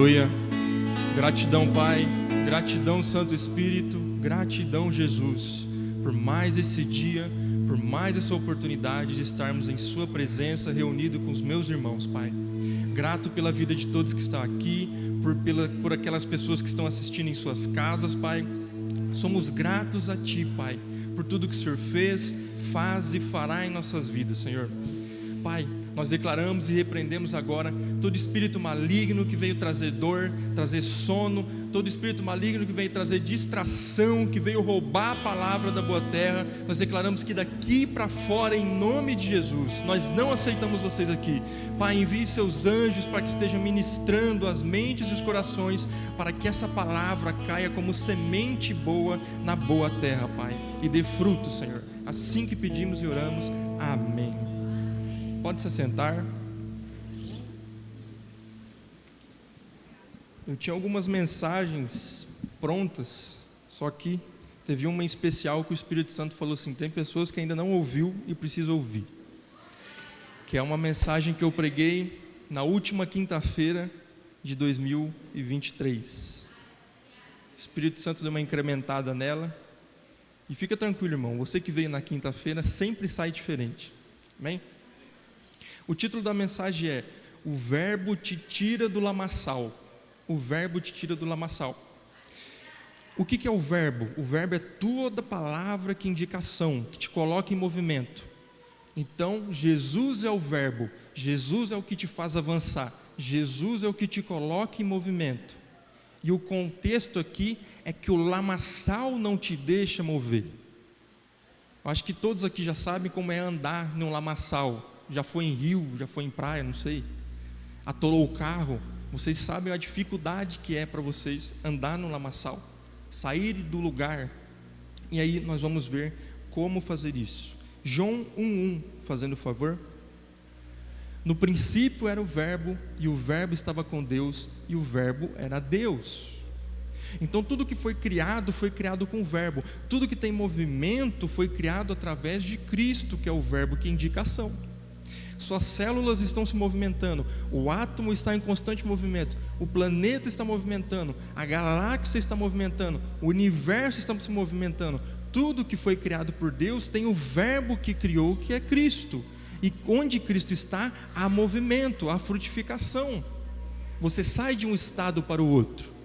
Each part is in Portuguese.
Aleluia. Gratidão, Pai, gratidão, Santo Espírito, gratidão, Jesus, por mais esse dia, por mais essa oportunidade de estarmos em Sua presença, reunido com os meus irmãos, Pai. Grato pela vida de todos que estão aqui, por aquelas pessoas que estão assistindo em suas casas, Pai. Somos gratos a Ti, Pai, por tudo que o Senhor fez, faz e fará em nossas vidas, Senhor. Pai, nós declaramos e repreendemos agora todo espírito maligno que veio trazer dor, trazer sono, todo espírito maligno que veio trazer distração, que veio roubar a palavra da boa terra. Nós declaramos que daqui para fora, em nome de Jesus, nós não aceitamos vocês aqui. Pai, envie seus anjos para que estejam ministrando as mentes e os corações, para que essa palavra caia como semente boa na boa terra, Pai, e dê fruto, Senhor. Assim que pedimos e oramos, amém. Pode se assentar. Eu tinha algumas mensagens prontas, só que teve uma em especial que o Espírito Santo falou assim: tem pessoas que ainda não ouviu e precisa ouvir. Que é uma mensagem que eu preguei na última quinta-feira de 2023. O Espírito Santo deu uma incrementada nela. E fica tranquilo, irmão, você que veio na quinta-feira sempre sai diferente. Amém? O título da mensagem é: o verbo te tira do lamaçal. O verbo te tira do lamaçal. O que é o verbo? O verbo é toda palavra que indica ação, que te coloca em movimento. Então, Jesus é o verbo, Jesus é o que te faz avançar, Jesus é o que te coloca em movimento. E o contexto aqui é que o lamaçal não te deixa mover. Eu acho que todos aqui já sabem como é andar num lamaçal. Já foi em rio, já foi em praia, não sei. Atolou o carro. Vocês sabem a dificuldade que é para vocês andar no lamaçal, sair do lugar. E aí nós vamos ver como fazer isso. João 1:1, fazendo favor. No princípio era o verbo, e o verbo estava com Deus, e o verbo era Deus. Então tudo que foi criado com o verbo. Tudo que tem movimento foi criado através de Cristo, que é o verbo que indica ação. Suas células estão se movimentando, o átomo está em constante movimento, o planeta está movimentando, a galáxia está movimentando, o universo está se movimentando. Tudo que foi criado por Deus tem o verbo que criou, que é Cristo. E onde Cristo está, há movimento, há frutificação. Você sai de um estado para o outro.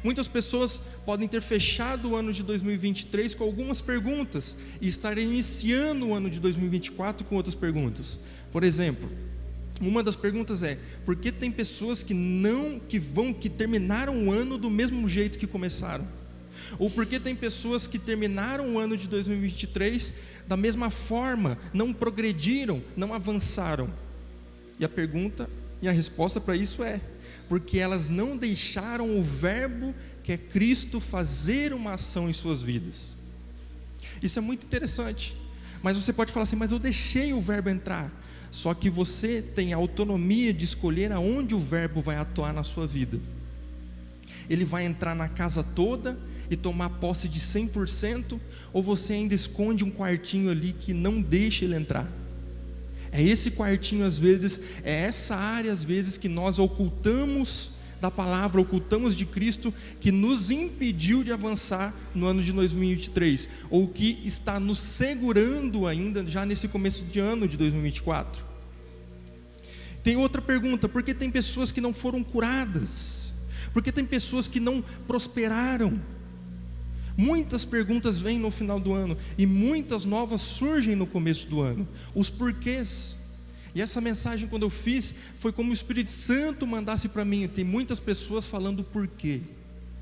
Muitas pessoas podem ter fechado o ano de 2023 com algumas perguntas e estar iniciando o ano de 2024 com outras perguntas. Por exemplo, uma das perguntas é: por que tem pessoas que terminaram o ano do mesmo jeito que começaram? Ou por que tem pessoas que terminaram o ano de 2023 da mesma forma, não progrediram, não avançaram? E a pergunta e a resposta para isso é: porque elas não deixaram o verbo, que é Cristo, fazer uma ação em suas vidas. Isso é muito interessante. Mas você pode falar assim: mas eu deixei o verbo entrar. Só que você tem a autonomia de escolher aonde o verbo vai atuar na sua vida. Ele vai entrar na casa toda e tomar posse de 100%, ou você ainda esconde um quartinho ali que não deixa ele entrar? É esse quartinho às vezes, é essa área às vezes que nós ocultamos da palavra, ocultamos de Cristo, que nos impediu de avançar no ano de 2023, ou que está nos segurando ainda já nesse começo de ano de 2024. Tem outra pergunta: por que tem pessoas que não foram curadas? Por que tem pessoas que não prosperaram? Muitas perguntas vêm no final do ano e muitas novas surgem no começo do ano. Os porquês. E essa mensagem, quando eu fiz, foi como o Espírito Santo mandasse para mim. Tem muitas pessoas falando porquê.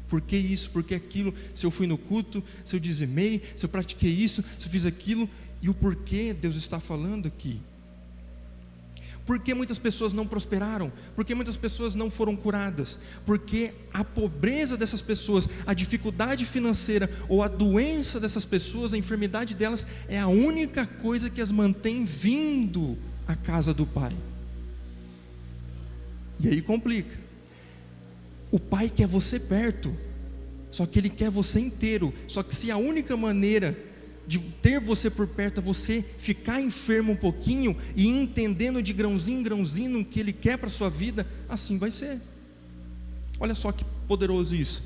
Por que isso, por que aquilo? Se eu fui no culto, se eu dizimei, se eu pratiquei isso, se eu fiz aquilo. E o porquê Deus está falando aqui. Por que muitas pessoas não prosperaram? Por que muitas pessoas não foram curadas? Porque a pobreza dessas pessoas, a dificuldade financeira ou a doença dessas pessoas, a enfermidade delas é a única coisa que as mantém vindo à casa do Pai. E aí complica. O Pai quer você perto, só que Ele quer você inteiro. Só que se a única maneira de ter você por perto, você ficar enfermo um pouquinho e entendendo de grãozinho em grãozinho o que Ele quer para a sua vida, assim vai ser. Olha só que poderoso isso.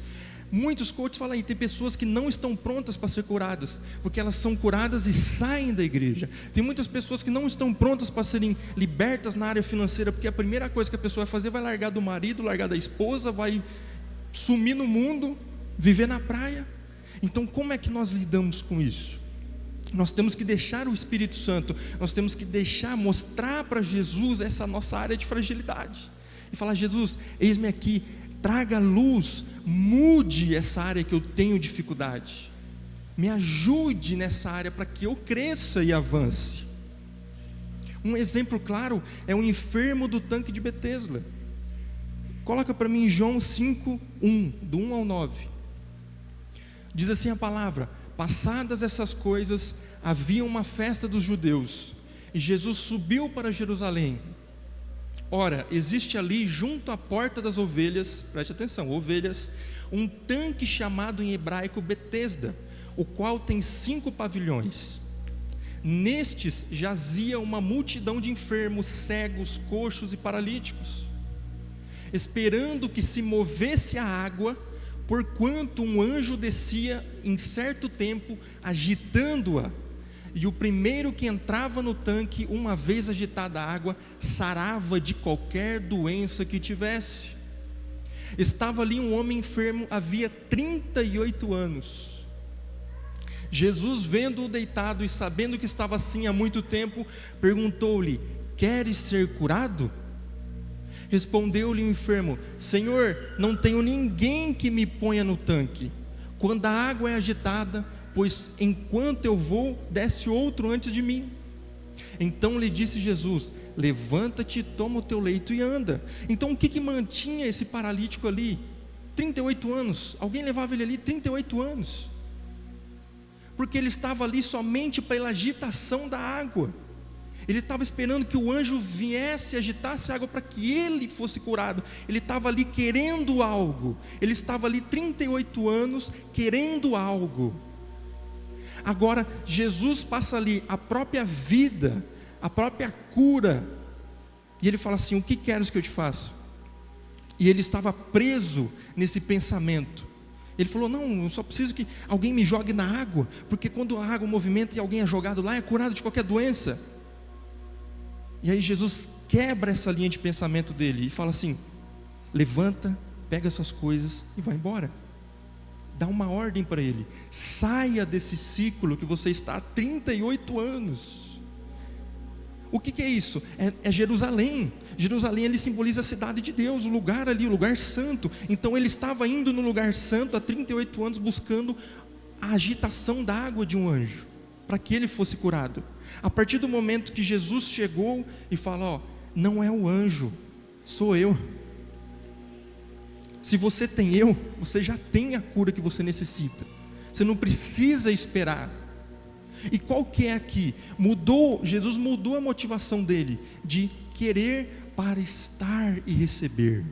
Muitos coaches falam aí, tem pessoas que não estão prontas para ser curadas, porque elas são curadas e saem da igreja. Tem muitas pessoas que não estão prontas para serem libertas na área financeira, porque a primeira coisa que a pessoa vai fazer vai largar do marido, largar da esposa, vai sumir no mundo, viver na praia. Então como é que nós lidamos com isso? Nós temos que deixar o Espírito Santo, nós temos que mostrar para Jesus essa nossa área de fragilidade, e falar: Jesus, eis-me aqui, traga luz, mude essa área que eu tenho dificuldade, me ajude nessa área para que eu cresça e avance. Um exemplo claro é o enfermo do tanque de Betesda. Coloca para mim João 5:1, do 1 ao 9. Diz assim a palavra: passadas essas coisas, havia uma festa dos judeus, e Jesus subiu para Jerusalém. Ora, existe ali junto à porta das ovelhas, preste atenção, ovelhas, um tanque chamado em hebraico Betesda, o qual tem 5 pavilhões. Nestes jazia uma multidão de enfermos, cegos, coxos e paralíticos, esperando que se movesse a água, porquanto um anjo descia em certo tempo, agitando-a. E o primeiro que entrava no tanque, uma vez agitada a água, sarava de qualquer doença que tivesse. Estava ali um homem enfermo, havia 38 anos. Jesus, vendo-o deitado e sabendo que estava assim há muito tempo, perguntou-lhe: queres ser curado? Respondeu-lhe o enfermo: Senhor, não tenho ninguém que me ponha no tanque quando a água é agitada, pois enquanto eu vou, desce outro antes de mim. Então lhe disse Jesus: levanta-te, toma o teu leito e anda. Então o que mantinha esse paralítico ali? 38 anos, alguém levava ele ali 38 anos, porque ele estava ali somente pela agitação da água. Ele estava esperando que o anjo viesse e agitasse a água para que ele fosse curado. Ele estava ali querendo algo, ele estava ali 38 anos querendo algo. Agora Jesus passa ali a própria vida, a própria cura, e ele fala assim: o que queres que eu te faça? E ele estava preso nesse pensamento. Ele falou: não, eu só preciso que alguém me jogue na água, porque quando a água movimenta e alguém é jogado lá, é curado de qualquer doença. E aí Jesus quebra essa linha de pensamento dele e fala assim: levanta, pega essas coisas e vai embora. Dá uma ordem para ele: saia desse ciclo que você está há 38 anos. O que é isso? É Jerusalém. Jerusalém, ele simboliza a cidade de Deus, o lugar ali, o lugar santo. Então ele estava indo no lugar santo há 38 anos, buscando a agitação da água de um anjo, para que ele fosse curado. A partir do momento que Jesus chegou e fala: ó, não é o anjo, sou eu. Se você tem eu, você já tem a cura que você necessita. Você não precisa esperar. E qual que é aqui? Jesus mudou a motivação dele de querer para estar e receber.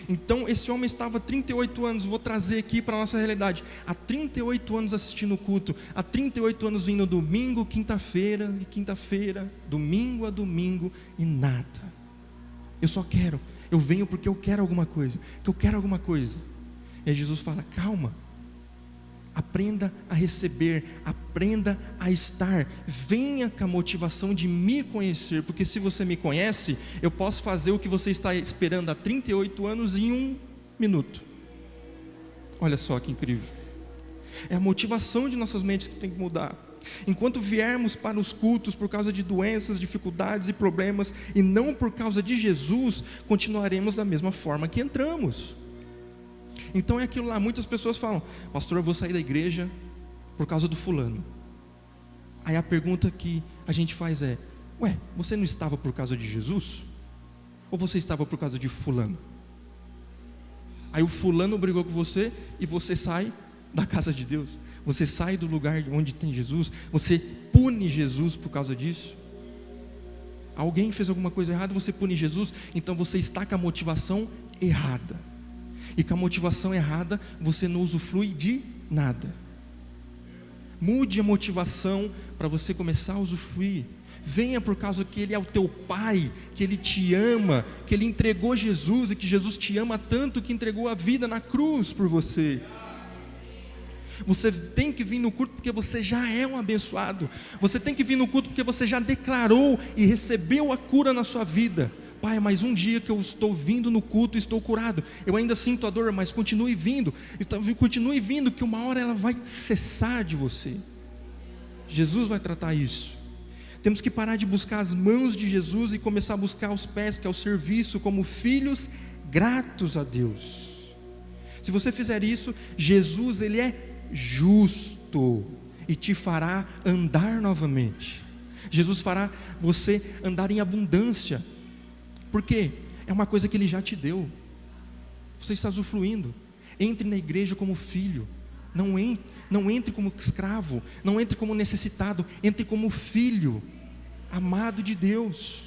Então esse homem estava há 38 anos, vou trazer aqui para a nossa realidade, há 38 anos assistindo o culto, há 38 anos vindo domingo, quinta-feira, domingo a domingo, e nada. Eu venho porque eu quero alguma coisa, E aí Jesus fala: calma, aprenda a receber, aprenda a estar, venha com a motivação de me conhecer, porque se você me conhece, eu posso fazer o que você está esperando há 38 anos em 1 minuto. Olha só que incrível. É a motivação de nossas mentes que tem que mudar. Enquanto viermos para os cultos por causa de doenças, dificuldades e problemas, e não por causa de Jesus, continuaremos da mesma forma que entramos. Então é aquilo lá, muitas pessoas falam: pastor, eu vou sair da igreja por causa do fulano. Aí a pergunta que a gente faz é: ué, você não estava por causa de Jesus? Ou você estava por causa de fulano? Aí o fulano brigou com você e você sai da casa de Deus, você sai do lugar onde tem Jesus, você pune Jesus por causa disso. Alguém fez alguma coisa errada, você pune Jesus, então você está com a motivação errada. E com a motivação errada, você não usufrui de nada. Mude a motivação para você começar a usufruir. venha por causa que Ele é o teu Pai, que Ele te ama, que Ele entregou Jesus e que Jesus te ama tanto que entregou a vida na cruz por você. Você tem que vir no culto porque você já é um abençoado. Você tem que vir no culto porque você já declarou e recebeu a cura na sua vida. Pai, mas um dia que eu estou vindo no culto e estou curado, eu ainda sinto a dor, mas continue vindo, continue vindo, que uma hora ela vai cessar de você. Jesus vai tratar isso. Temos que parar de buscar as mãos de Jesus e começar a buscar os pés, que é o serviço, como filhos gratos a Deus. Se você fizer isso, Jesus, Ele é justo e te fará andar novamente. Jesus fará você andar em abundância. Por quê? É uma coisa que Ele já te deu. Você está usufruindo. Entre na igreja como filho. Não entre como escravo. Não entre como necessitado. Entre como filho amado de Deus.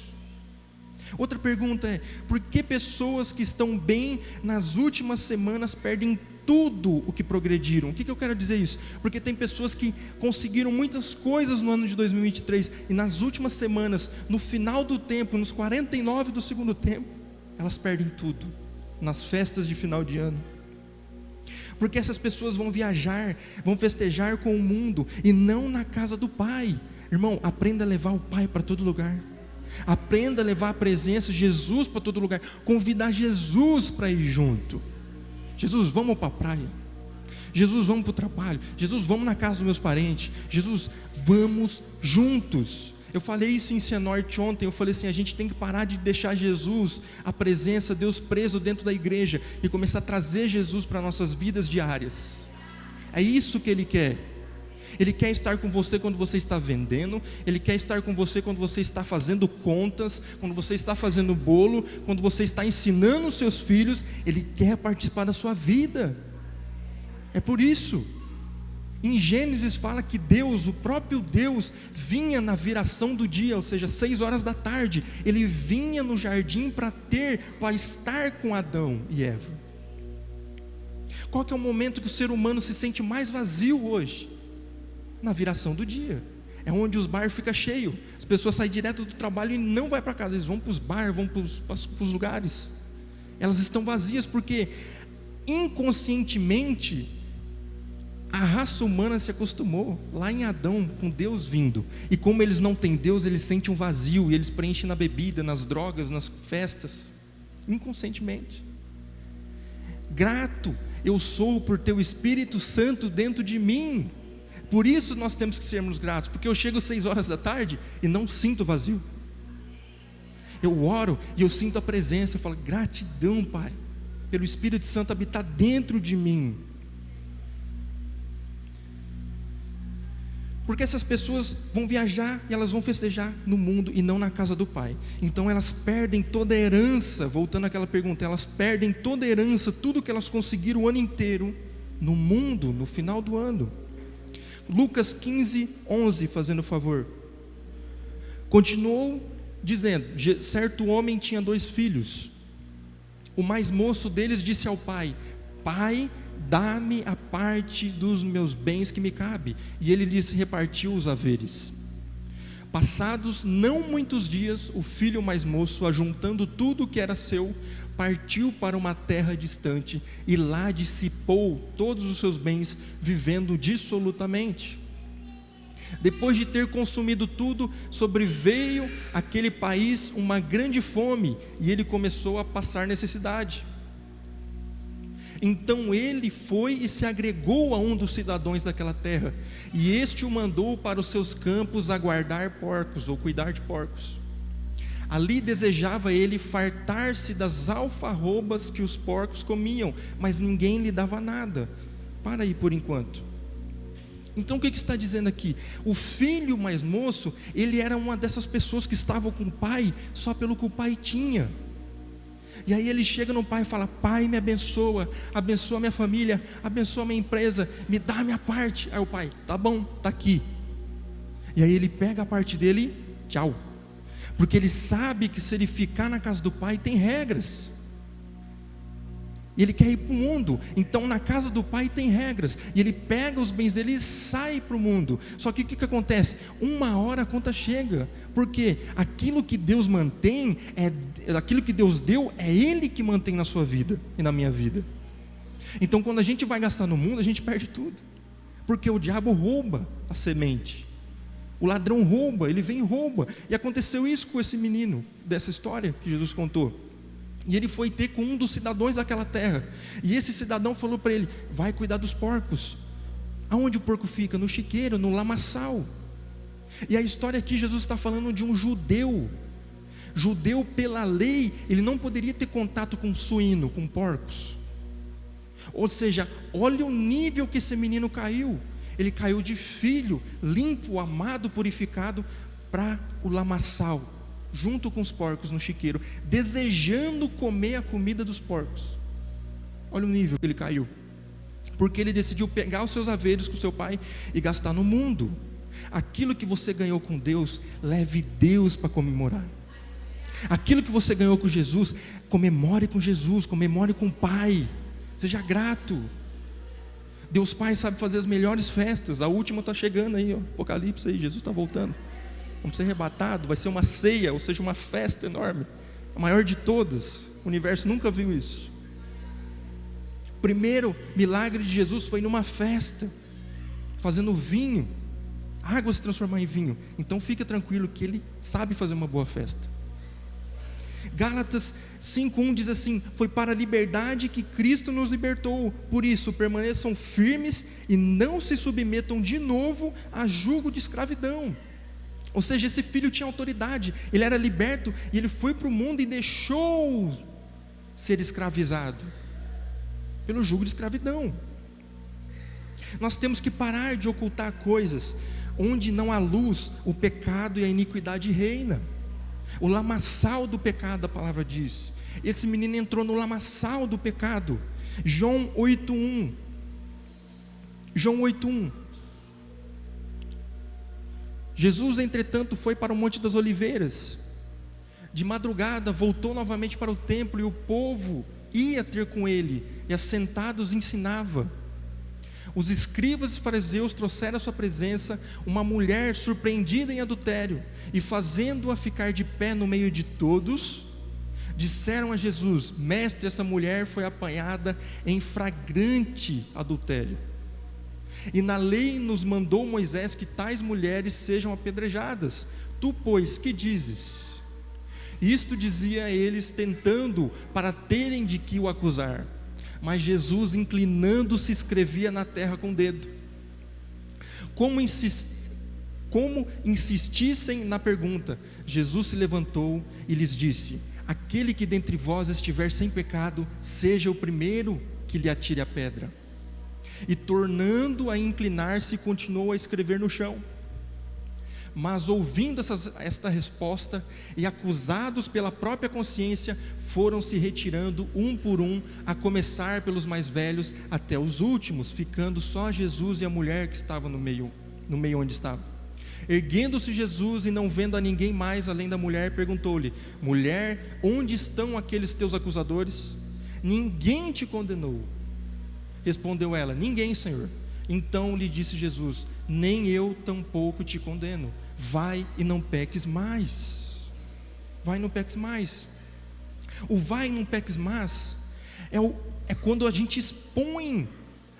Outra pergunta é: por que pessoas que estão bem nas últimas semanas perdem tudo o que progrediram? O que eu quero dizer isso? Porque tem pessoas que conseguiram muitas coisas no ano de 2023 e nas últimas semanas, no final do tempo, nos 49 do segundo tempo, elas perdem tudo nas festas de final de ano. Porque essas pessoas vão viajar, vão festejar com o mundo e não na casa do Pai. Irmão, aprenda a levar o Pai para todo lugar. Aprenda a levar a presença de Jesus para todo lugar. Convidar Jesus para ir junto. Jesus, vamos para a praia. Jesus, vamos para o trabalho. Jesus, vamos na casa dos meus parentes. Jesus, vamos juntos. Eu falei isso em Cianorte ontem. Eu falei assim: a gente tem que parar de deixar Jesus, a presença, Deus preso dentro da igreja, e começar a trazer Jesus para nossas vidas diárias. É isso que Ele quer. Ele quer estar com você quando você está vendendo. Ele quer estar com você quando você está fazendo contas, quando você está fazendo bolo, quando você está ensinando os seus filhos. Ele quer participar da sua vida. É por isso. Em Gênesis fala que Deus, o próprio Deus, vinha na viração do dia, ou seja, 6 horas da tarde. Ele vinha no jardim para estar com Adão e Eva. Qual que é o momento que o ser humano se sente mais vazio hoje? Na viração do dia. É onde os bares ficam cheios. As pessoas saem direto do trabalho e não vão para casa. Eles vão para os bares, vão para os lugares. Elas estão vazias porque inconscientemente a raça humana se acostumou lá em Adão com Deus vindo. E como eles não têm Deus, eles sentem um vazio e eles preenchem na bebida, nas drogas, nas festas, inconscientemente. Grato eu sou por teu Espírito Santo dentro de mim. Por isso nós temos que sermos gratos, porque eu chego às 6 horas da tarde e não sinto vazio. Eu oro e eu sinto a presença. Eu falo: gratidão, Pai, pelo Espírito Santo habitar dentro de mim. Porque essas pessoas vão viajar e elas vão festejar no mundo e não na casa do Pai. Então elas perdem toda a herança. Voltando àquela pergunta, elas perdem toda a herança, tudo que elas conseguiram o ano inteiro no mundo, no final do ano. Lucas 15:11, fazendo favor. Continuou dizendo: certo homem tinha 2 filhos. O mais moço deles disse ao pai: Pai, dá-me a parte dos meus bens que me cabe. E ele lhes repartiu os haveres. Passados não muitos dias, o filho mais moço, ajuntando tudo o que era seu, partiu para uma terra distante e lá dissipou todos os seus bens, vivendo dissolutamente. Depois de ter consumido tudo, sobreveio àquele país uma grande fome e ele começou a passar necessidade. Então ele foi e se agregou a um dos cidadãos daquela terra, e este o mandou para os seus campos a guardar porcos, ou cuidar de porcos. Ali desejava ele fartar-se das alfarrobas que os porcos comiam, mas ninguém lhe dava nada. Para aí por enquanto. Então o que está dizendo aqui? O filho mais moço, ele era uma dessas pessoas que estavam com o pai só pelo que o pai tinha. E aí ele chega no pai e fala: Pai, me abençoa, abençoa a minha família, abençoa a minha empresa, me dá a minha parte. Aí o pai: tá bom, tá aqui. E aí ele pega a parte dele, tchau. Porque ele sabe que se ele ficar na casa do pai tem regras. e ele quer ir para o mundo. Então na casa do pai tem regras, e ele pega os bens dele e sai para o mundo. Só que o que acontece? Uma hora a conta chega, porque aquilo que Deus mantém, aquilo que Deus deu, é Ele que mantém na sua vida e na minha vida. Então quando a gente vai gastar no mundo, a gente perde tudo, porque o diabo rouba a semente, o ladrão rouba, ele vem e rouba. E aconteceu isso com esse menino, dessa história que Jesus contou. E ele foi ter com um dos cidadãos daquela terra, e esse cidadão falou para ele: vai cuidar dos porcos. Aonde o porco fica? No chiqueiro, no lamaçal. E a história aqui, Jesus está falando de um judeu. Judeu, pela lei, ele não poderia ter contato com suíno, com porcos. Ou seja, olha o nível que esse menino caiu. Ele caiu de filho, limpo, amado, purificado, para o lamaçal, junto com os porcos no chiqueiro, desejando comer a comida dos porcos. Olha o nível que ele caiu, porque ele decidiu pegar os seus haveres com seu pai e gastar no mundo. Aquilo que você ganhou com Deus, leve Deus para comemorar. Aquilo que você ganhou com Jesus, comemore com Jesus, comemore com o Pai. Seja grato. Deus Pai sabe fazer as melhores festas. A última está chegando aí, ó, Apocalipse aí, Jesus está voltando. Vamos ser arrebatados, vai ser uma ceia, ou seja, uma festa enorme, a maior de todas. O universo nunca viu isso. O primeiro milagre de Jesus foi numa festa, fazendo vinho, água se transformar em vinho. Então fica tranquilo que Ele sabe fazer uma boa festa. Gálatas 5:1 diz assim: foi para a liberdade que Cristo nos libertou, por isso permaneçam firmes e não se submetam de novo a jugo de escravidão. Ou seja, esse filho tinha autoridade, ele era liberto, e ele foi para o mundo e deixou ser escravizado pelo jugo de escravidão. Nós temos que parar de ocultar coisas. Onde não há luz, o pecado e a iniquidade reina. O lamaçal do pecado, a palavra diz. Esse menino entrou no lamaçal do pecado. João 8:1. João 8:1. Jesus, entretanto, foi para o Monte das Oliveiras. De madrugada voltou novamente para o templo, e o povo ia ter com ele, e assentados ensinava. Os escribas e fariseus trouxeram à sua presença uma mulher surpreendida em adultério, e fazendo-a ficar de pé no meio de todos, disseram a Jesus: mestre, essa mulher foi apanhada em flagrante adultério, e na lei nos mandou Moisés que tais mulheres sejam apedrejadas. Tu, pois, que dizes? Isto dizia a eles, tentando para terem de que o acusar. Mas Jesus, inclinando-se, escrevia na terra com o dedo. Como insistissem na pergunta, Jesus se levantou e lhes disse: aquele que dentre vós estiver sem pecado, seja o primeiro que lhe atire a pedra. E tornando a inclinar-se, continuou a escrever no chão. Mas ouvindo esta resposta, e acusados pela própria consciência, foram se retirando um por um, a começar pelos mais velhos até os últimos, ficando só Jesus e a mulher que estava no meio onde estava. Erguendo-se Jesus e não vendo a ninguém mais além da mulher, perguntou-lhe: mulher, onde estão aqueles teus acusadores? Ninguém te condenou? Respondeu ela: ninguém, Senhor. Então lhe disse Jesus: nem eu tampouco te condeno, vai e não peques mais. Vai e não peques mais. O vai e não peques mais é quando a gente expõe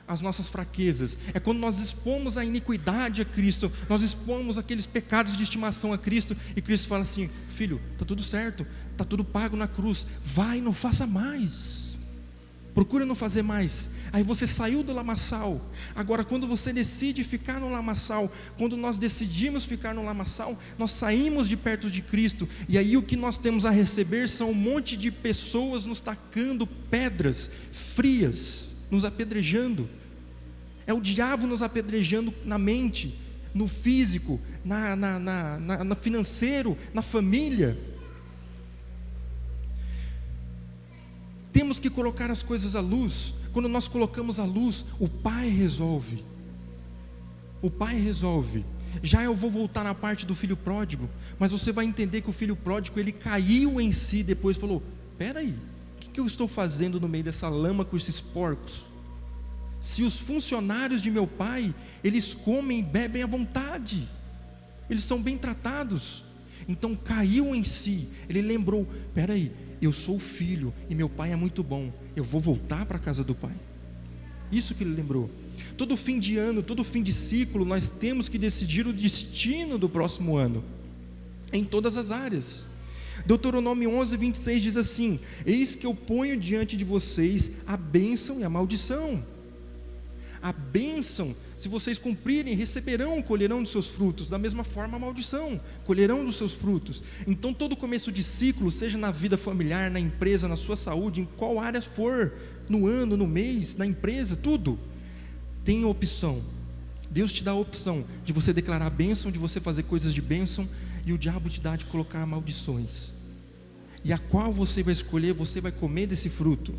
as nossas fraquezas, é quando nós expomos a iniquidade a Cristo, nós expomos aqueles pecados de estimação a Cristo, e Cristo fala assim: filho, está tudo certo, está tudo pago na cruz, vai e não faça mais, procura não fazer mais. Aí você saiu do lamaçal. Agora, quando você decide ficar no lamaçal, quando nós decidimos ficar no lamaçal, nós saímos de perto de Cristo, e aí o que nós temos a receber são um monte de pessoas nos tacando pedras frias, nos apedrejando. É o diabo nos apedrejando na mente, no físico, no financeiro, na família. Temos que colocar as coisas à luz. Quando nós colocamos à luz, o Pai resolve. O Pai resolve. Já eu vou voltar na parte do filho pródigo, mas você vai entender que o filho pródigo, ele caiu em si depois, falou: espera aí, que eu estou fazendo no meio dessa lama com esses porcos? Se os funcionários de meu pai, eles comem e bebem à vontade, eles são bem tratados. Então caiu em si, ele lembrou: peraí, eu sou filho e meu pai é muito bom, eu vou voltar para a casa do pai. Isso que ele lembrou. Todo fim de ano, todo fim de ciclo, nós temos que decidir o destino do próximo ano, em todas as áreas. Deuteronômio 11:26 diz assim: eis que eu ponho diante de vocês a bênção e a maldição. A bênção, se vocês cumprirem, receberão, colherão dos seus frutos. Da mesma forma, a maldição, colherão dos seus frutos. Então todo começo de ciclo, seja na vida familiar, na empresa, na sua saúde, em qual área for, no ano, no mês, na empresa, tudo, tem opção. Deus te dá a opção de você declarar a bênção, de você fazer coisas de bênção, e o diabo te dá de colocar maldições. E a qual você vai escolher, você vai comer desse fruto.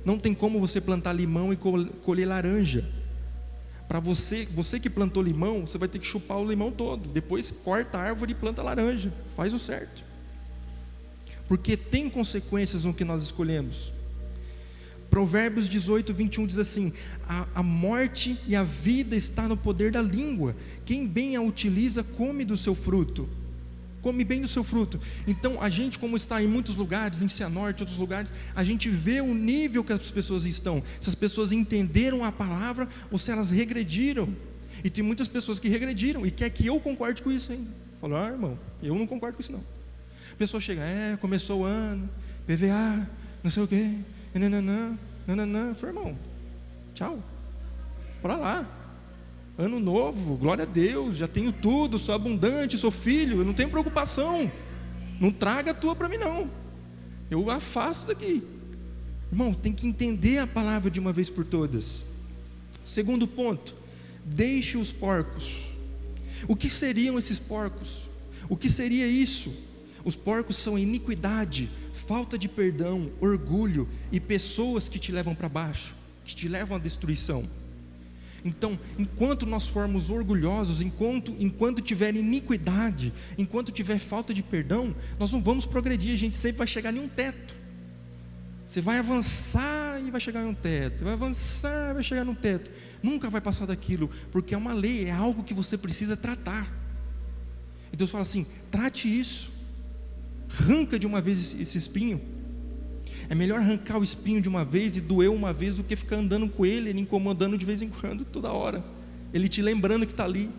Não tem como você plantar limão e colher laranja. Para você que plantou limão, você vai ter que chupar o limão todo. Depois corta a árvore e planta laranja. Faz o certo. Porque tem consequências no que nós escolhemos. Provérbios 18:21 diz assim: a morte e a vida está no poder da língua. Quem bem a utiliza, come do seu fruto. Come bem do seu fruto. Então a gente, como está em muitos lugares, em Cianorte, outros lugares, a gente vê o nível que as pessoas estão. Se as pessoas entenderam a palavra ou se elas regrediram. E tem muitas pessoas que regrediram e quer que eu concorde com isso ainda. Falou: irmão, eu não concordo com isso não. A pessoa chega: começou o ano, PVA, não sei o quê, nananã. Eu falei: irmão, tchau, para lá. Ano novo, glória a Deus, já tenho tudo, sou abundante, sou filho, eu não tenho preocupação. Não traga a tua para mim não. Eu afasto daqui. Irmão, tem que entender a palavra de uma vez por todas. Segundo ponto: deixe os porcos. O que seriam esses porcos? O que seria isso? Os porcos são iniquidade, falta de perdão, orgulho e pessoas que te levam para baixo, que te levam à destruição. Então, enquanto nós formos orgulhosos, enquanto tiver iniquidade, enquanto tiver falta de perdão, nós não vamos progredir, a gente sempre vai chegar em um teto. Você vai avançar e vai chegar em um teto, vai avançar e vai chegar num teto, nunca vai passar daquilo, porque é uma lei, é algo que você precisa tratar. E Deus fala assim: trate isso, arranca de uma vez esse espinho. É melhor arrancar o espinho de uma vez e doer uma vez do que ficar andando com ele incomodando de vez em quando, toda hora, ele te lembrando que está ali.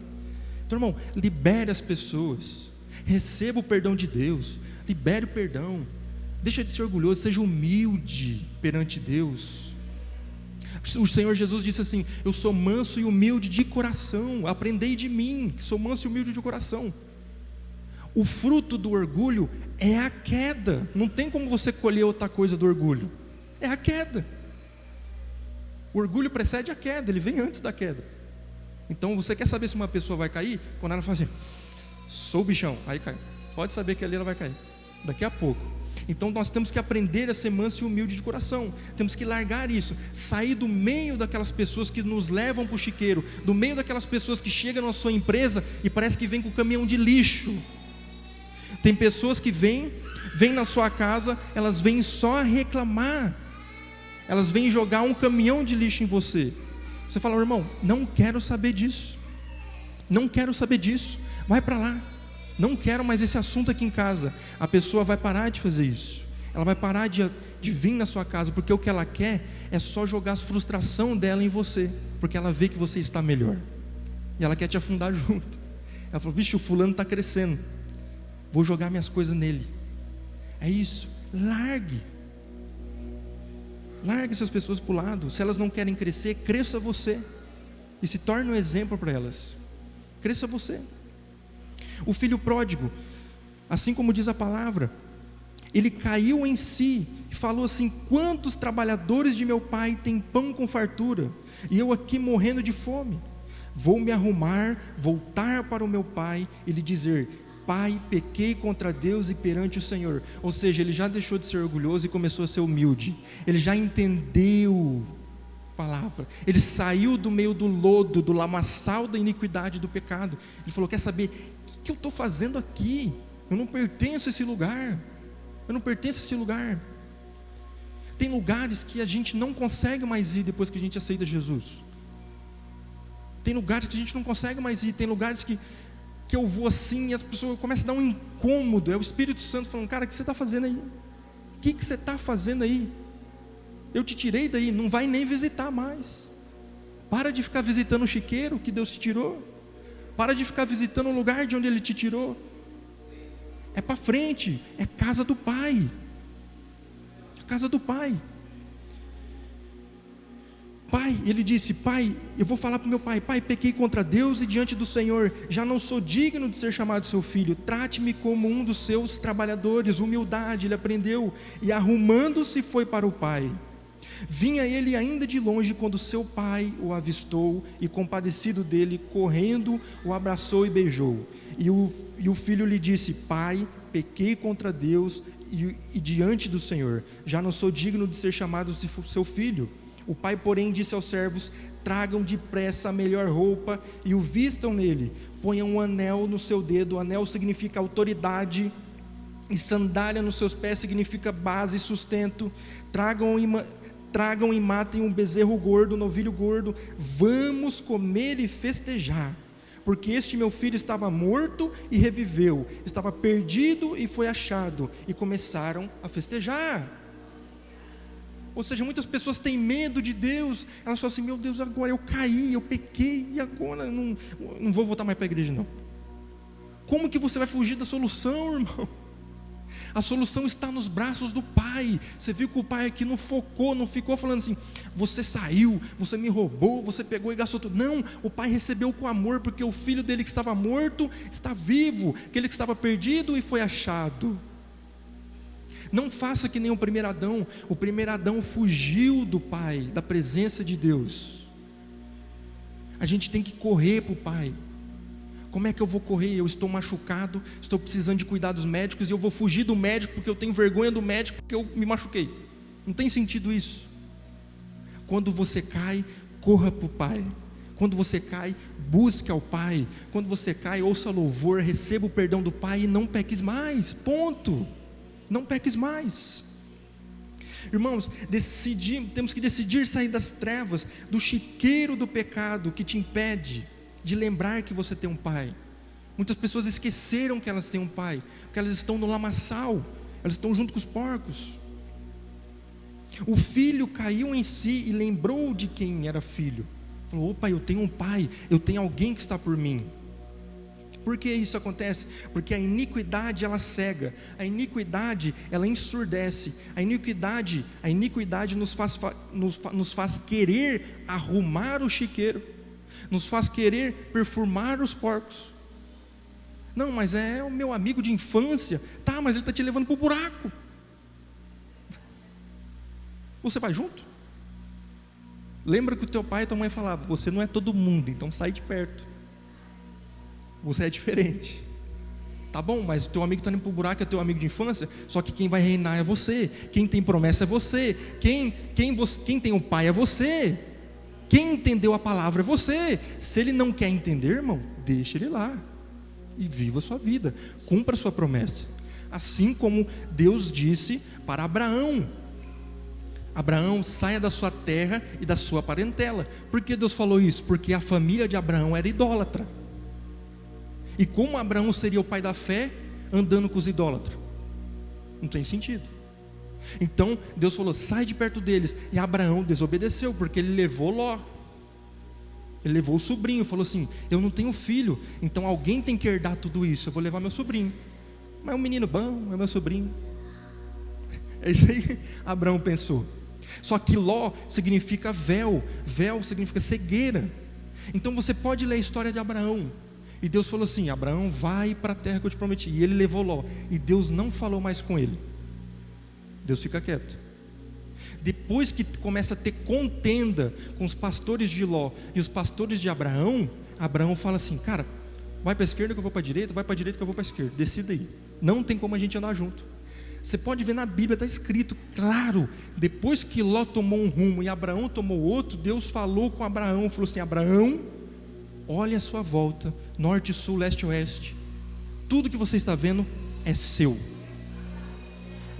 Então, irmão, libere as pessoas, receba o perdão de Deus, libere o perdão, deixa de ser orgulhoso, seja humilde perante Deus. O Senhor Jesus disse assim: eu sou manso e humilde de coração, aprendei de mim, que sou manso e humilde de coração. O fruto do orgulho é a queda. Não tem como você colher outra coisa do orgulho. É a queda. O orgulho precede a queda, ele vem antes da queda. Então você quer saber se uma pessoa vai cair? Quando ela fala assim: sou o bichão, aí cai. Pode saber que ali ela vai cair, daqui a pouco. Então nós temos que aprender a ser manso e humilde de coração. Temos que largar isso, sair do meio daquelas pessoas que nos levam para o chiqueiro, do meio daquelas pessoas que chegam na sua empresa e parece que vem com o caminhão de lixo. Tem pessoas que vêm na sua casa, elas vêm só reclamar, elas vêm jogar um caminhão de lixo em você. Você fala: irmão, não quero saber disso, não quero saber disso, vai para lá, não quero mais esse assunto aqui em casa. A pessoa vai parar de fazer isso, ela vai parar de vir na sua casa, porque o que ela quer é só jogar as frustrações dela em você, porque ela vê que você está melhor, e ela quer te afundar junto. Ela falou: vixe, o fulano está crescendo, vou jogar minhas coisas nele. É isso, largue essas pessoas para o lado. Se elas não querem crescer, cresça você, e se torne um exemplo para elas. Cresça você. O filho pródigo, assim como diz a palavra, ele caiu em si e falou assim: quantos trabalhadores de meu pai têm pão com fartura, e eu aqui morrendo de fome? Vou me arrumar, voltar para o meu pai e lhe dizer: pai, pequei contra Deus e perante o Senhor. Ou seja, ele já deixou de ser orgulhoso e começou a ser humilde. Ele já entendeu a palavra. Ele saiu do meio do lodo, do lamaçal da iniquidade, do pecado. Ele falou: quer saber, o que eu estou fazendo aqui? Eu não pertenço a esse lugar. Eu não pertenço a esse lugar. tem lugares que a gente não consegue mais ir depois que a gente aceita Jesus. Tem lugares que a gente não consegue mais ir. Tem lugares que eu vou assim e as pessoas começam a dar um incômodo. É o Espírito Santo falando: cara, o que você está fazendo aí? O que você está fazendo aí? Eu te tirei daí, não vai nem visitar mais. Para de ficar visitando o chiqueiro que Deus te tirou. Para de ficar visitando o lugar de onde Ele te tirou. É para frente, é casa do Pai. Casa do Pai. Pai, ele disse: pai, eu vou falar para o meu pai: pai, pequei contra Deus e diante do Senhor, já não sou digno de ser chamado seu filho, trate-me como um dos seus trabalhadores. Humildade ele aprendeu, e arrumando-se foi para o pai. Vinha ele ainda de longe quando seu pai o avistou, e compadecido dele, correndo, o abraçou e beijou. E o filho lhe disse: pai, pequei contra Deus e diante do Senhor, já não sou digno de ser chamado seu filho. O pai, porém, disse aos servos: tragam depressa a melhor roupa e o vistam nele, ponham um anel no seu dedo. Anel significa autoridade, e sandália nos seus pés significa base e sustento. Tragam e matem um bezerro gordo, um novilho gordo. Vamos comer e festejar, porque este meu filho estava morto e reviveu, estava perdido e foi achado. E começaram a festejar. Ou seja, muitas pessoas têm medo de Deus. Elas falam assim: meu Deus, agora eu caí, eu pequei, e agora não vou voltar mais para a igreja não. Como que você vai fugir da solução, irmão? A solução está nos braços do Pai. Você viu que o Pai aqui não focou, não ficou falando assim: você saiu, você me roubou, você pegou e gastou tudo. Não, o Pai recebeu com amor, porque o filho dele que estava morto está vivo, aquele que estava perdido e foi achado. Não faça que nem o primeiro Adão. O primeiro Adão fugiu do Pai, da presença de Deus. A gente tem que correr para o Pai. Como é que eu vou correr? Eu estou machucado, estou precisando de cuidados médicos, e eu vou fugir do médico porque eu tenho vergonha do médico, porque eu me machuquei. Não tem sentido isso. Quando você cai, corra para o Pai. Quando você cai, busque ao Pai. Quando você cai, ouça louvor, receba o perdão do Pai e não peques mais. Ponto. Não peques mais. Irmãos, temos que decidir sair das trevas, do chiqueiro do pecado que te impede de lembrar que você tem um Pai. Muitas pessoas esqueceram que elas têm um Pai, porque elas estão no lamaçal, elas estão junto com os porcos. O filho caiu em si e lembrou de quem era filho. Falou: opa, eu tenho um Pai, eu tenho alguém que está por mim. Por que isso acontece? Porque a iniquidade ela cega, a iniquidade ela ensurdece, a iniquidade nos faz querer arrumar o chiqueiro, nos faz querer perfumar os porcos. Não, mas é o meu amigo de infância. Tá, mas ele está te levando para o buraco. Você vai junto? Lembra que o teu pai e tua mãe falavam: você não é todo mundo, então sai de perto. Você é diferente. Tá bom, mas o teu amigo está indo para o buraco, é teu amigo de infância. Só que quem vai reinar é você. Quem tem promessa é você. Quem tem um pai é você. Quem entendeu a palavra é você. Se ele não quer entender, irmão, deixa ele lá e viva a sua vida, cumpra a sua promessa. Assim como Deus disse para Abraão: Abraão, saia da sua terra e da sua parentela. Por que Deus falou isso? Porque a família de Abraão era idólatra. E como Abraão seria o pai da fé andando com os idólatras? Não tem sentido. Então Deus falou: sai de perto deles. E Abraão desobedeceu, porque ele levou Ló. Ele levou o sobrinho, falou assim: eu não tenho filho, então alguém tem que herdar tudo isso, eu vou levar meu sobrinho. Mas é um menino bom, é meu sobrinho. É isso aí que Abraão pensou. Só que Ló significa véu, véu significa cegueira. Então você pode ler a história de Abraão. E Deus falou assim: Abraão, vai para a terra que eu te prometi. E ele levou Ló. E Deus não falou mais com ele. Deus fica quieto. Depois que começa a ter contenda com os pastores de Ló e os pastores de Abraão, Abraão fala assim: cara, vai para a esquerda que eu vou para a direita, vai para a direita que eu vou para a esquerda. Decida aí. Não tem como a gente andar junto. Você pode ver na Bíblia, está escrito, claro. Depois que Ló tomou um rumo e Abraão tomou outro, Deus falou com Abraão, falou assim: Abraão, olhe à sua volta, norte, sul, leste e oeste. Tudo que você está vendo é seu.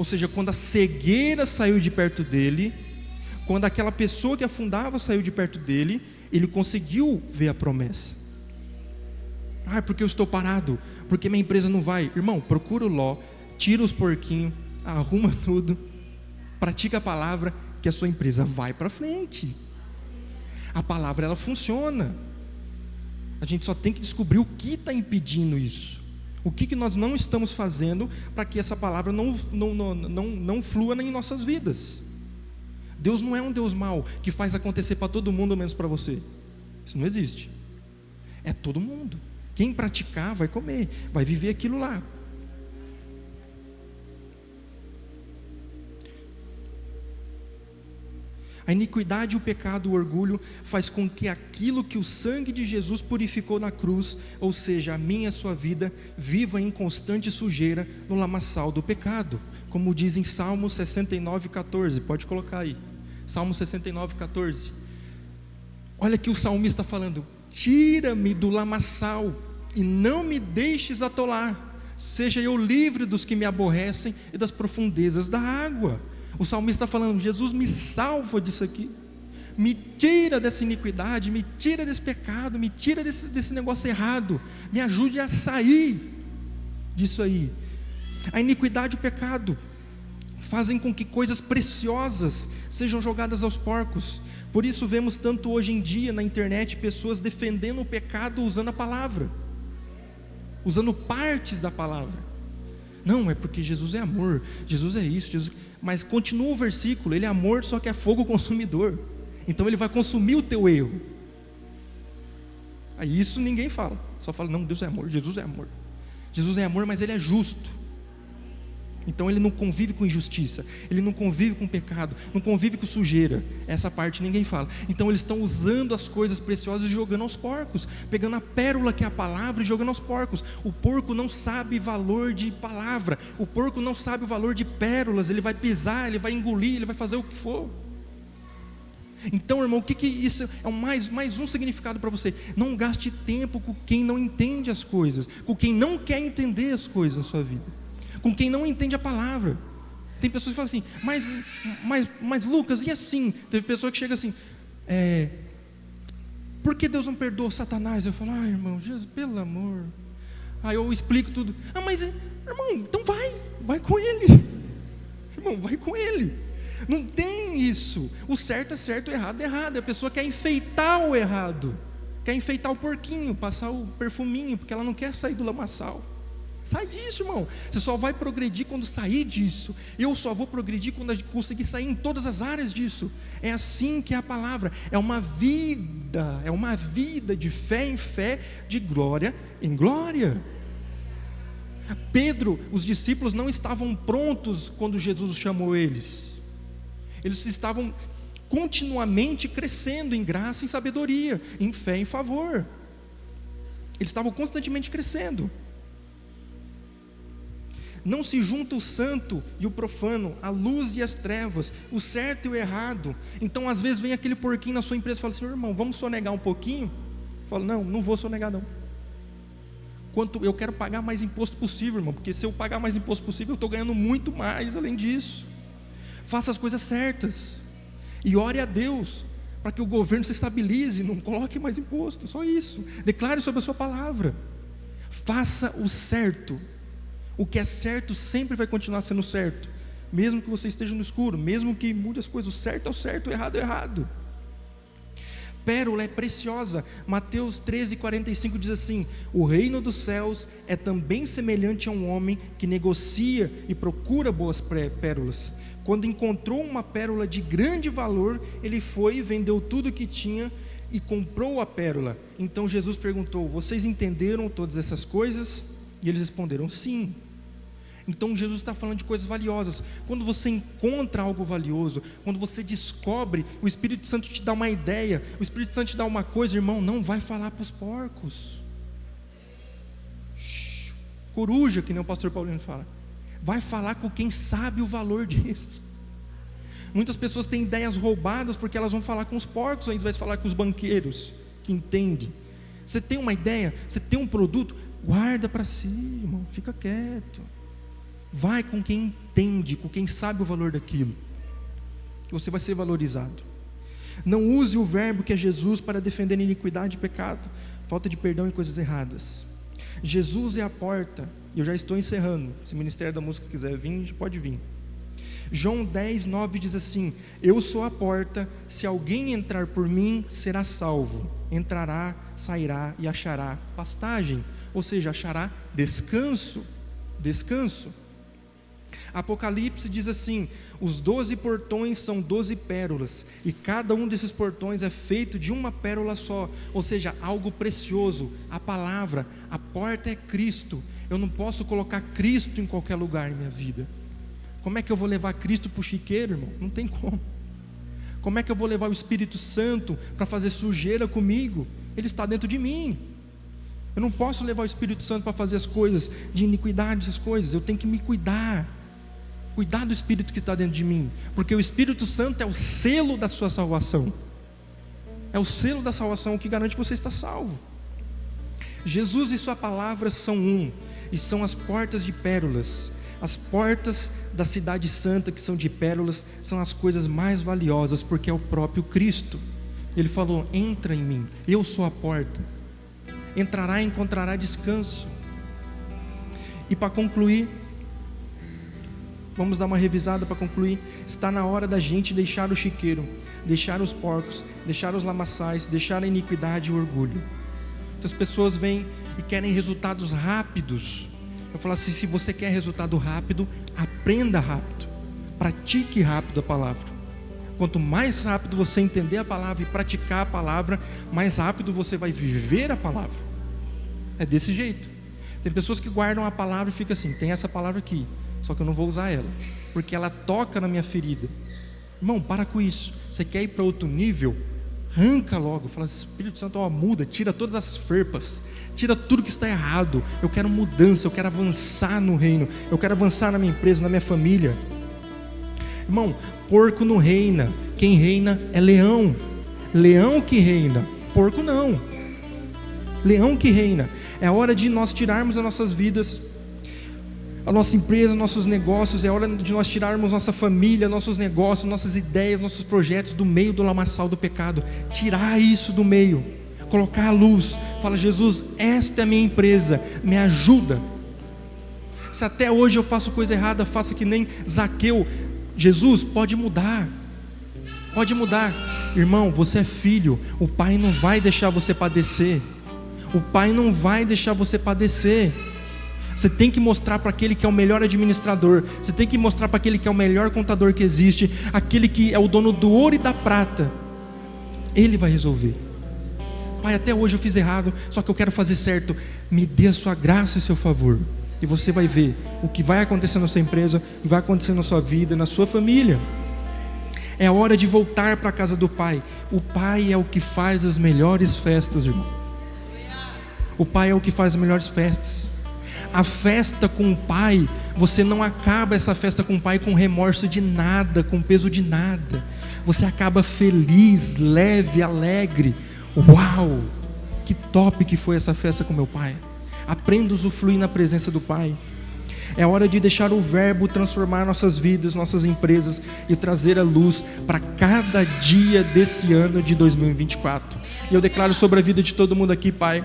Ou seja, quando a cegueira saiu de perto dele, quando aquela pessoa que afundava saiu de perto dele, ele conseguiu ver a promessa. Porque eu estou parado, porque minha empresa não vai. Irmão, procura o Ló, tira os porquinhos, arruma tudo, pratica a palavra, que a sua empresa vai para frente. A palavra, ela funciona. A gente só tem que descobrir o que está impedindo isso. O que nós não estamos fazendo para que essa palavra não flua em nossas vidas. Deus não é um Deus mau, que faz acontecer para todo mundo, menos para você. Isso não existe. É todo mundo. Quem praticar vai comer, vai viver aquilo lá. A iniquidade, o pecado, o orgulho faz com que aquilo que o sangue de Jesus purificou na cruz, ou seja, a minha e a sua vida, viva em constante sujeira no lamaçal do pecado, como diz em Salmo 69:14, pode colocar aí, Salmo 69:14. Olha que o salmista falando: tira-me do lamaçal e não me deixes atolar, seja eu livre dos que me aborrecem e das profundezas da água. O salmista está falando: Jesus, me salva disso aqui, me tira dessa iniquidade, me tira desse pecado, me tira desse negócio errado, me ajude a sair disso aí. A iniquidade e o pecado fazem com que coisas preciosas sejam jogadas aos porcos. Por isso vemos tanto hoje em dia na internet pessoas defendendo o pecado usando a palavra, usando partes da palavra. Não, é porque Jesus é amor, Jesus é isso, Jesus... Mas continua o versículo, ele é amor, só que é fogo consumidor. Então ele vai consumir o teu erro. Aí isso ninguém fala, só fala: não, Deus é amor, Jesus é amor. Jesus é amor, mas ele é justo. Então ele não convive com injustiça, ele não convive com pecado, não convive com sujeira. Essa parte ninguém fala. Então eles estão usando as coisas preciosas e jogando aos porcos, pegando a pérola que é a palavra e jogando aos porcos. O porco não sabe valor de palavra, o porco não sabe o valor de pérolas. Ele vai pisar, ele vai engolir, ele vai fazer o que for. Então, irmão, o que isso é? Mais um significado para você. Não gaste tempo com quem não entende as coisas, com quem não quer entender as coisas na sua vida, com quem não entende a palavra. Tem pessoas que falam assim: mas Lucas, e assim? Teve pessoa que chega assim: por que Deus não perdoa Satanás? Eu falo: irmão, Jesus, pelo amor. Aí eu explico tudo. Mas irmão, então vai com ele. Irmão, vai com ele. Não tem isso. O certo é certo, o errado é errado. A pessoa quer enfeitar o errado, quer enfeitar o porquinho, passar o perfuminho, porque ela não quer sair do lamaçal. Sai disso, irmão. Você só vai progredir quando sair disso. Eu só vou progredir quando eu conseguir sair em todas as áreas disso. É assim que é a palavra. É uma vida de fé em fé, de glória em glória. Pedro, os discípulos não estavam prontos quando Jesus chamou eles. Eles estavam continuamente crescendo em graça, em sabedoria, em fé, em favor. Eles estavam constantemente crescendo. Não se junta o santo e o profano, a luz e as trevas, o certo e o errado. Então às vezes vem aquele porquinho na sua empresa e fala assim: irmão, vamos sonegar um pouquinho? Fala: não vou sonegar não. Eu quero pagar mais imposto possível, irmão, porque se eu pagar mais imposto possível, eu estou ganhando muito mais além disso. Faça as coisas certas e ore a Deus para que o governo se estabilize. Não coloque mais imposto, só isso. Declare sobre a sua palavra. Faça o certo. O que é certo sempre vai continuar sendo certo, mesmo que você esteja no escuro, mesmo que mude as coisas. O certo é o certo, o errado é o errado. Pérola é preciosa. Mateus 13:45 diz assim: o reino dos céus é também semelhante a um homem que negocia e procura boas pérolas. Quando encontrou uma pérola de grande valor, ele foi e vendeu tudo o que tinha e comprou a pérola. Então Jesus perguntou: vocês entenderam todas essas coisas? E eles responderam: sim. Então Jesus está falando de coisas valiosas. Quando você encontra algo valioso, quando você descobre, o Espírito Santo te dá uma ideia, o Espírito Santo te dá uma coisa, irmão, não vai falar para os porcos. Coruja, que nem o pastor Paulino fala. Vai falar com quem sabe o valor disso. Muitas pessoas têm ideias roubadas porque elas vão falar com os porcos ao invés de falar com os banqueiros que entendem. Você tem uma ideia, você tem um produto, guarda para si, irmão, fica quieto. Vai com quem entende, com quem sabe o valor daquilo, que você vai ser valorizado. Não use o verbo que é Jesus para defender iniquidade e pecado, falta de perdão e coisas erradas. Jesus é a porta, e eu já estou encerrando. Se o Ministério da Música quiser vir, pode vir. João 10:9 diz assim: eu sou a porta, se alguém entrar por mim, será salvo. Entrará, sairá e achará pastagem, ou seja, achará descanso. Descanso. Apocalipse diz assim: os 12 portões são 12 pérolas, e cada um desses portões é feito de uma pérola só, ou seja, algo precioso. A palavra, a porta é Cristo. Eu não posso colocar Cristo em qualquer lugar em minha vida. Como é que eu vou levar Cristo para o chiqueiro, irmão? Não tem como. Como é que eu vou levar o Espírito Santo para fazer sujeira comigo? Ele está dentro de mim. Eu não posso levar o Espírito Santo para fazer as coisas de iniquidade, essas coisas. Eu tenho que me cuidar do Espírito que está dentro de mim, porque o Espírito Santo é o selo da sua salvação. É o selo da salvação que garante que você está salvo. Jesus e sua palavra são um, e são as portas de pérolas. As portas da cidade santa, que são de pérolas, são as coisas mais valiosas, porque é o próprio Cristo. Ele falou: entra em mim, eu sou a porta. Entrará e encontrará descanso. E para concluir, vamos dar uma revisada para concluir. Está na hora da gente deixar o chiqueiro, deixar os porcos, deixar os lamaçais, deixar a iniquidade e o orgulho. As pessoas vêm e querem resultados rápidos. Eu falo assim: se você quer resultado rápido, aprenda rápido, pratique rápido a palavra. Quanto mais rápido você entender a palavra e praticar a palavra, mais rápido você vai viver a palavra. É desse jeito. Tem pessoas que guardam a palavra e ficam assim: tem essa palavra aqui, só que eu não vou usar ela, porque ela toca na minha ferida. Irmão, para com isso. Você quer ir para outro nível? Arranca logo. Fala: Espírito Santo, ó, muda, tira todas as ferpas, tira tudo que está errado. Eu quero mudança, eu quero avançar no reino, eu quero avançar na minha empresa, na minha família. Irmão, porco não reina, quem reina é leão. Leão que reina, porco não. Leão que reina. É hora de nós tirarmos as nossas vidas, a nossa empresa, nossos negócios. É hora de nós tirarmos nossa família, nossos negócios, nossas ideias, nossos projetos do meio do lamaçal do pecado. Tirar isso do meio, colocar a luz. Fala: Jesus, esta é a minha empresa, me ajuda. Se até hoje eu faço coisa errada, faça que nem Zaqueu. Jesus, pode mudar, pode mudar. Irmão, você é filho, o pai não vai deixar você padecer. O pai não vai deixar você padecer. Você tem que mostrar para aquele que é o melhor administrador, você tem que mostrar para aquele que é o melhor contador que existe, aquele que é o dono do ouro e da prata. Ele vai resolver. Pai, até hoje eu fiz errado, só que eu quero fazer certo. Me dê a sua graça e seu favor, e você vai ver o que vai acontecer na sua empresa, o que vai acontecer na sua vida, na sua família. É hora de voltar para a casa do Pai. O Pai é o que faz as melhores festas, irmão. O Pai é o que faz as melhores festas. A festa com o Pai, você não acaba essa festa com o Pai com remorso de nada, com peso de nada. Você acaba feliz, leve, alegre. Uau, que top que foi essa festa com meu Pai. Aprenda a usufruir na presença do Pai. É hora de deixar o verbo transformar nossas vidas, nossas empresas, e trazer a luz para cada dia desse ano de 2024. E eu declaro sobre a vida de todo mundo aqui, Pai,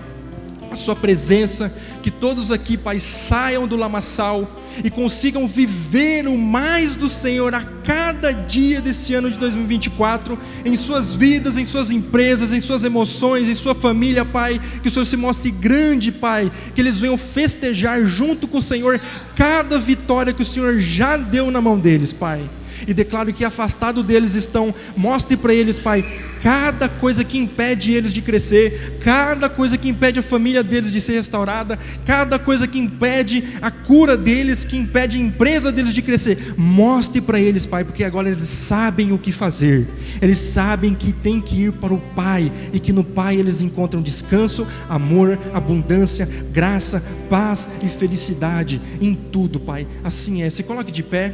a sua presença, que todos aqui, Pai, saiam do lamaçal e consigam viver o mais do Senhor a cada dia desse ano de 2024, em suas vidas, em suas empresas, em suas emoções, em sua família, Pai. Que o Senhor se mostre grande, Pai, que eles venham festejar junto com o Senhor cada vitória que o Senhor já deu na mão deles, Pai. E declaro que afastado deles estão, mostre para eles, Pai, cada coisa que impede eles de crescer, cada coisa que impede a família deles de ser restaurada, cada coisa que impede a cura deles, que impede a empresa deles de crescer. Mostre para eles, Pai, porque agora eles sabem o que fazer. Eles sabem que tem que ir para o Pai, e que no Pai eles encontram descanso, amor, abundância, graça, paz e felicidade em tudo, Pai. Assim é. Se coloque de pé.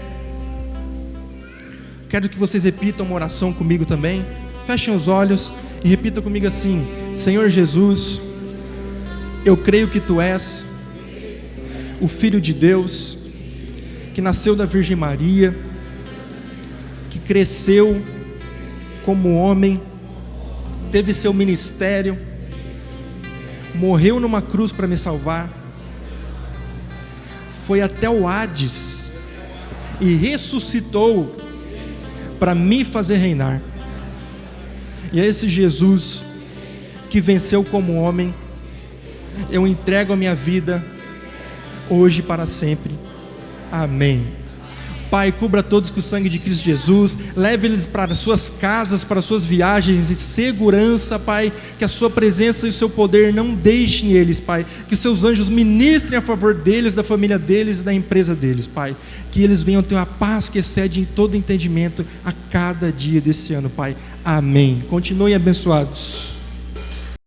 Quero que vocês repitam uma oração comigo também. Fechem os olhos e repitam comigo assim: Senhor Jesus, eu creio que Tu és o Filho de Deus que nasceu da Virgem Maria, que cresceu como homem, teve seu ministério, morreu numa cruz para me salvar, foi até o Hades e ressuscitou para me fazer reinar. E é esse Jesus que venceu como homem, eu entrego a minha vida hoje e para sempre. Amém. Pai, cubra todos com o sangue de Cristo Jesus, leve eles para as suas casas, para as suas viagens em segurança, Pai, que a sua presença e o seu poder não deixem eles, Pai, que seus anjos ministrem a favor deles, da família deles e da empresa deles, Pai, que eles venham ter uma paz que excede em todo entendimento a cada dia desse ano, Pai. Amém. Continuem abençoados.